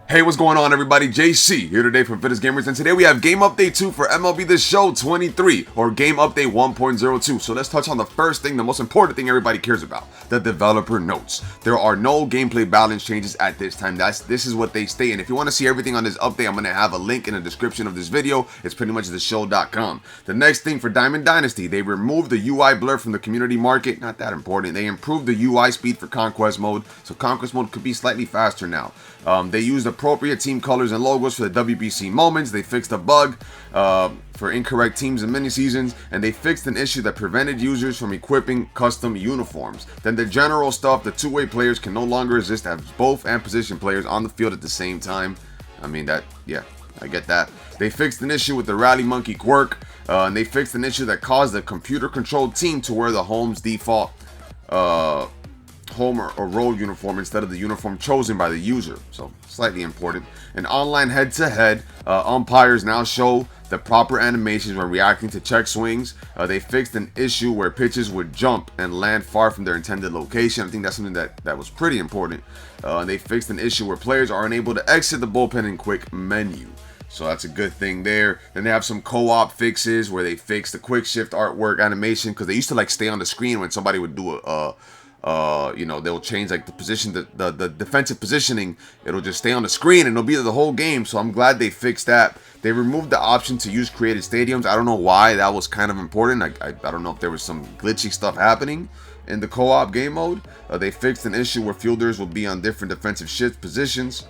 Hey, what's going on, everybody? JC here today from Fitness Gamers, and today we have Game Update 2 for MLB The Show 23, or Game Update 1.02. So let's touch on the first thing, the most important thing everybody cares about, the developer notes. There are no gameplay balance changes at this time. This is what they state, and if you want to see everything on this update, I'm going to have a link in the description of this video. It's pretty much theshow.com. The next thing for Diamond Dynasty, they removed the UI blur from the community market. Not that important. They improved the UI speed for Conquest mode, so Conquest mode could be slightly faster now. They used appropriate team colors and logos for the WBC moments. They fixed a bug for incorrect teams and mini-seasons, and they fixed an issue that prevented users from equipping custom uniforms. Then the general stuff, the two-way players can no longer exist as both and position players on the field at the same time. I mean, I get that. They fixed an issue with the Rally Monkey quirk, and they fixed an issue that caused the computer-controlled team to wear the home's default home or road uniform instead of the uniform chosen by the user, so slightly important. An online head-to-head, umpires now show the proper animations when reacting to check swings. They fixed an issue where pitches would jump and land far from their intended location. I think that's something that was pretty important. They fixed an issue where players are unable to exit the bullpen in quick menu. So that's a good thing there. Then they have some co-op fixes where they fix the quick shift artwork animation, because they used to like stay on the screen when somebody would do they'll change like the position, the defensive positioning. It'll just stay on the screen and it'll be there the whole game. So I'm glad they fixed that. They removed the option to use created stadiums. I don't know why. That was kind of important. I don't know if there was some glitchy stuff happening in the co-op game mode. They fixed an issue where fielders will be on different defensive shift positions.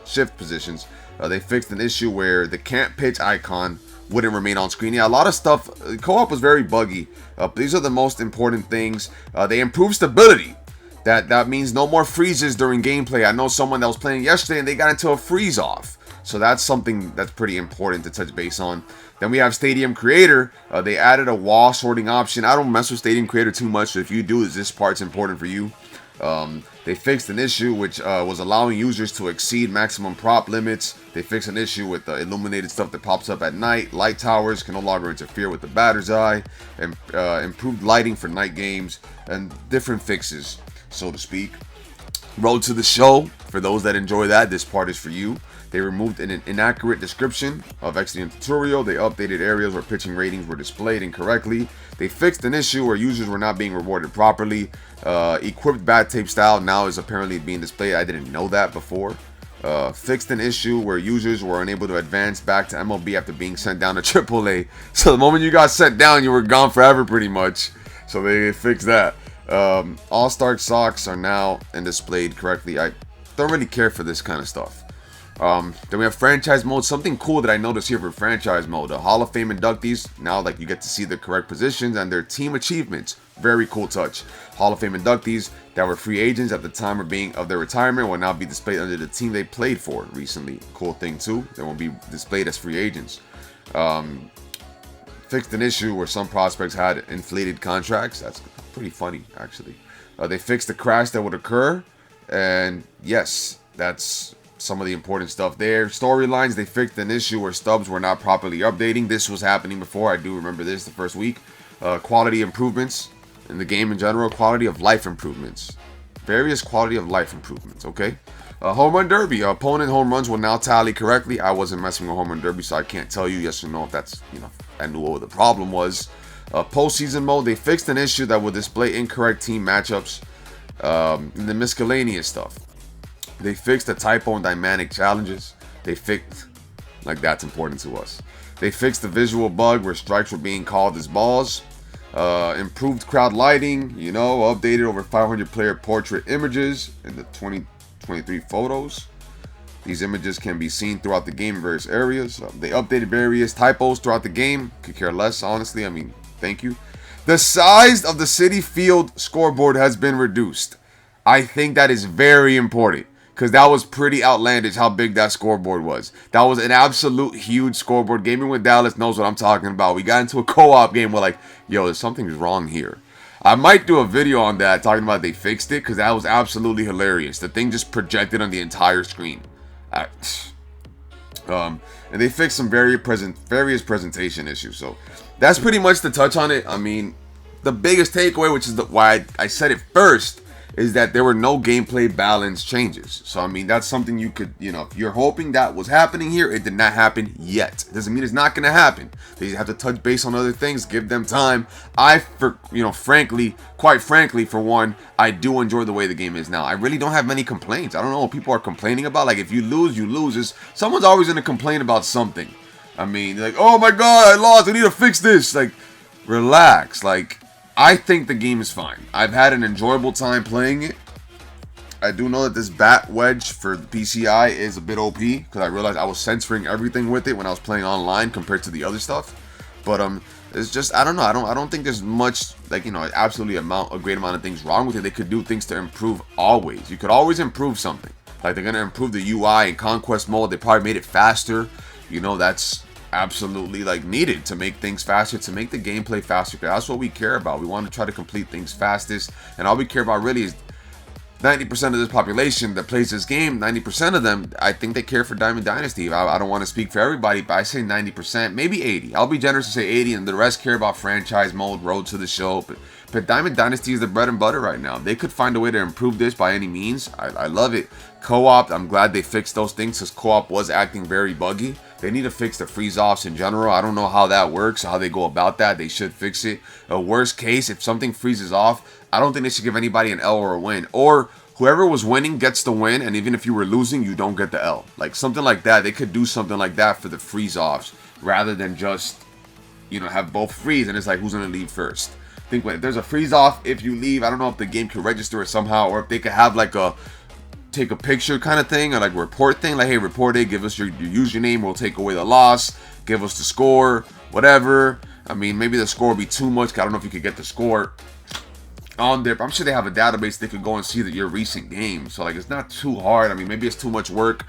They fixed an issue where the can't pitch icon wouldn't remain on screen. Yeah, a lot of stuff. Co-op was very buggy. These are the most important things. They improved stability. That means no more freezes during gameplay. I know someone that was playing yesterday and they got into a freeze off. So that's something that's pretty important to touch base on. Then we have Stadium Creator. They added a wall sorting option. I don't mess with Stadium Creator too much, so if you do, this part's important for you. They fixed an issue which was allowing users to exceed maximum prop limits. They fixed an issue with the illuminated stuff that pops up at night. Light towers can no longer interfere with the batter's eye. And improved lighting for night games and different fixes, so to speak. Road to the show. For those that enjoy that, this part is for you. They removed an inaccurate description of exiting tutorial. They updated areas where pitching ratings were displayed incorrectly. They fixed an issue where users were not being rewarded properly. Equipped bat tape style now is apparently being displayed. I didn't know that before. Fixed an issue where users were unable to advance back to MLB after being sent down to AAA. So the moment you got sent down, you were gone forever pretty much. So they fixed that. All-Star socks are now and displayed correctly. I don't really care for this kind of stuff. Then we have franchise mode. Something cool that I noticed here for franchise mode. The Hall of Fame inductees, now like you get to see the correct positions and their team achievements. Very cool touch. Hall of Fame inductees that were free agents at the time of their retirement will now be displayed under the team they played for recently. Cool thing too. They won't be displayed as free agents. Fixed an issue where some prospects had inflated contracts. That's pretty funny, actually. They fixed the crash that would occur, and yes, that's some of the important stuff there. Storylines, they fixed an issue where stubs were not properly updating. This was happening before. I do remember this the first week. Quality improvements in the game in general. Quality of life improvements. Various quality of life improvements, okay? Home run derby. Opponent home runs will now tally correctly. I wasn't messing with home run derby, so I can't tell you yes or no if that's, I knew what the problem was. Postseason mode, they fixed an issue that will display incorrect team matchups. And the miscellaneous stuff. They fixed the typo and dynamic challenges. That's important to us. They fixed the visual bug where strikes were being called as balls. Improved crowd lighting, updated over 500 player portrait images in the 2023 photos. These images can be seen throughout the game in various areas. They updated various typos throughout the game. Could care less, honestly. Thank you. The size of the Citi Field scoreboard has been reduced. I think that is very important, because that was pretty outlandish how big that scoreboard was. That was an absolute huge scoreboard. Gaming with Dallas knows what I'm talking about. We got into a co-op game where there's something's wrong here. I might do a video on that talking about they fixed it, because that was absolutely hilarious. The thing just projected on the entire screen. And they fixed some various presentation issues. So that's pretty much the touch on it. The biggest takeaway, which is why I said it first, is that there were no gameplay balance changes. So, I mean, that's something you could, if you're hoping that was happening here, it did not happen yet. It doesn't mean it's not going to happen. They have to touch base on other things, give them time. Quite frankly, for one, I do enjoy the way the game is now. I really don't have many complaints. I don't know what people are complaining about. Like, if you lose, you lose. Someone's always going to complain about something. I mean, like, oh my God, I lost. I need to fix this. Like, relax. Like, I think the game is fine. I've had an enjoyable time playing it. I do know that this bat wedge for the PCI is a bit OP because I realized I was censoring everything with it when I was playing online compared to the other stuff. But it's just, I don't know. I don't think there's much, like, absolutely a great amount of things wrong with it. They could do things to improve always. You could always improve something. Like, they're gonna improve the UI in Conquest mode. They probably made it faster. That's absolutely like needed to make things faster, to make the gameplay faster. That's what we care about. We want to try to complete things fastest, and all we care about really is 90% of this population that plays this game. 90% of them, I think they care for Diamond Dynasty. I don't want to speak for everybody, but I say 90%, maybe 80. I'll be generous to say 80, and the rest care about franchise mode, road to the show. But Diamond Dynasty is the bread and butter right now. They could find a way to improve this by any means. I love it. Co-op, I'm glad they fixed those things because co-op was acting very buggy. They need to fix the freeze-offs in general. I don't know how that works, how they go about that. They should fix it. Worst case, if something freezes off, I don't think they should give anybody an L or a win. Or whoever was winning gets the win, and even if you were losing, you don't get the L. Like, something like that. They could do something like that for the freeze-offs rather than just, have both freeze, and it's like, who's going to leave first? Think when there's a freeze-off, if you leave, I don't know if the game could register it somehow, or if they could have, like, take a picture kind of thing, or like report thing, like, hey, report it, give us your username, we'll take away the loss, give us the score, whatever. I mean, maybe the score would be too much, 'cause I don't know if you could get the score on there, but I'm sure they have a database they could go and see that your recent games, so like, it's not too hard. I mean, maybe it's too much work.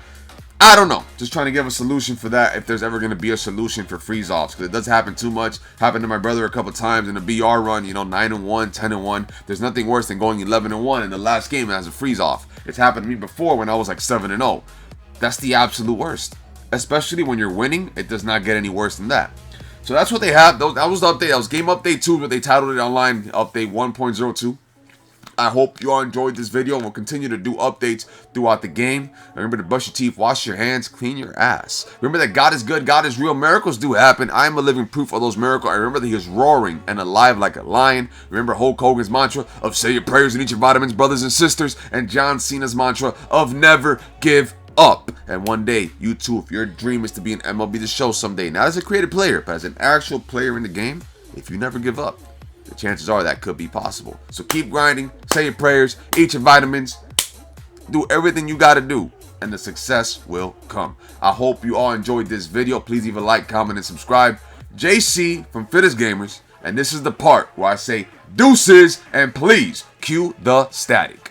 I don't know. Just trying to give a solution for that, if there's ever going to be a solution for freeze-offs, because it does happen too much. Happened to my brother a couple times in a BR run, 9-1, 10-1. There's nothing worse than going 11-1 in the last game as a freeze-off. It's happened to me before when I was like 7-0. That's the absolute worst. Especially when you're winning, it does not get any worse than that. So that's what they have. That was the update. That was Game Update 2, but they titled it online Update 1.02. I hope you all enjoyed this video, and we'll continue to do updates throughout the game. Remember to brush your teeth, wash your hands, clean your ass. Remember that God is good, God is real. Miracles do happen. I am a living proof of those miracles. I remember that he is roaring and alive like a lion. Remember Hulk Hogan's mantra of say your prayers and eat your vitamins, brothers and sisters. And John Cena's mantra of never give up. And one day, you too, if your dream is to be an MLB The Show someday, not as a creative player, but as an actual player in the game, if you never give up, the chances are that could be possible. So keep grinding, say your prayers, eat your vitamins, do everything you got to do, and the success will come. I hope you all enjoyed this video. Please leave a like, comment, and subscribe. JC from Fittest Gamers, and this is the part where I say deuces, and please cue the static.